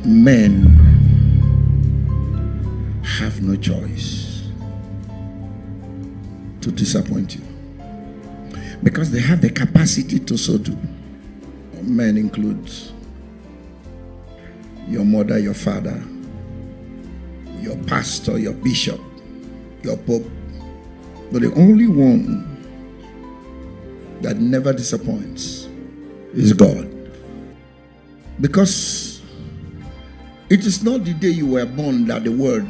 Men have no choice to disappoint you because they have the capacity to so do. Men includes your mother, your father, your pastor, your bishop, your pope. But the only one that never disappoints is God. Because it is not the day you were born that the word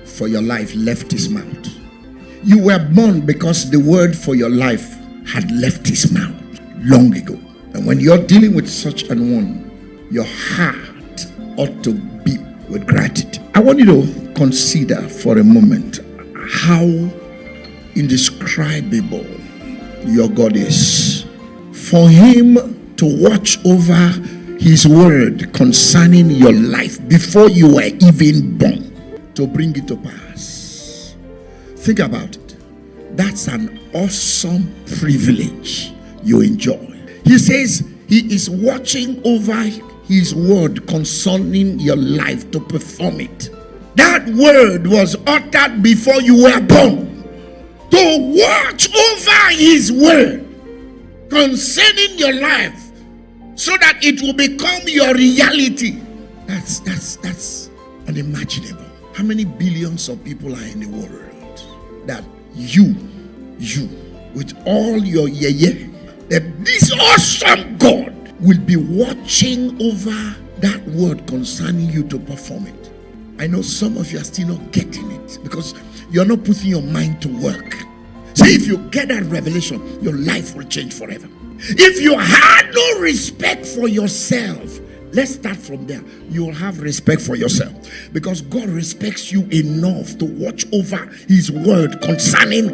for your life left his mouth. You were born because the word for your life had left his mouth long ago. And when you're dealing with such an one, your heart ought to beat with gratitude. I want you to consider for a moment how indescribable your God is. For him to watch over his word concerning your life before you were even born, to bring it to pass. Think about it. That's an awesome privilege you enjoy. He says he is watching over his word concerning your life to perform it. That word was uttered before you were born. To watch over his word concerning your life so that it will become your reality. That's unimaginable. How many billions of people are in the world that you with all your that this awesome God will be watching over that word concerning you to perform it? I know some of you are still not getting it because you're not putting your mind to work. See, if you get that revelation, your life will change forever. If you had no respect for yourself, let's start from there. You will have respect for yourself because God respects you enough to watch over his word concerning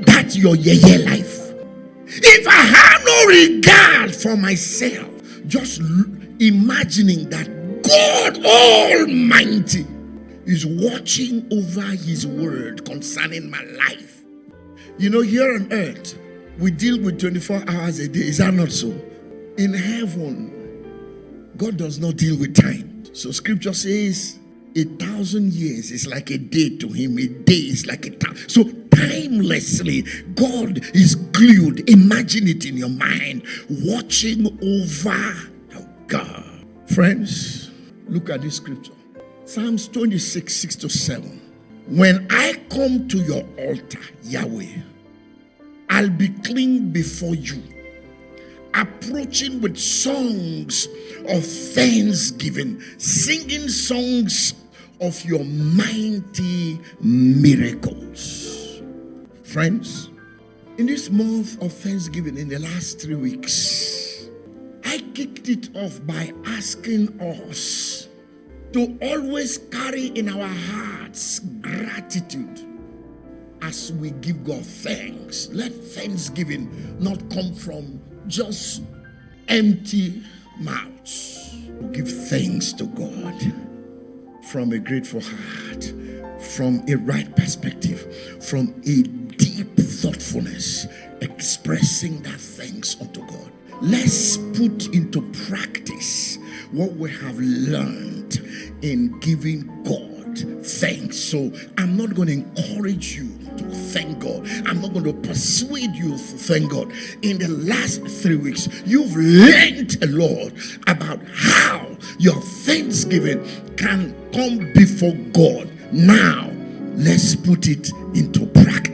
that your life. If I have no regard for myself, just imagining that God Almighty is watching over his word concerning my life. You know, here on earth, we deal with 24 hours a day. Is that not so? In heaven, God does not deal with time. So scripture says 1,000 years is like a day to him. A day is like a time. So timelessly, God is glued. Imagine it in your mind, watching over God. Friends, look at this scripture. Psalms 26, 6-7. When I come to your altar, Yahweh, I'll be clean before you, approaching with songs of thanksgiving, singing songs of your mighty miracles. Friends, in this month of Thanksgiving, in the last 3 weeks, I kicked it off by asking us to always carry in our hearts gratitude as we give God thanks. Let thanksgiving not come from just empty mouths. Give thanks to God from a grateful heart, from a right perspective, from a deep thoughtfulness, expressing that thanks unto God. Let's put into practice what we have learned in giving God thanks. So I'm not going to encourage you to thank God. I'm not going to persuade you to thank God. In the last 3 weeks, you've learned a lot about how your thanksgiving can come before God. Now, let's put it into practice.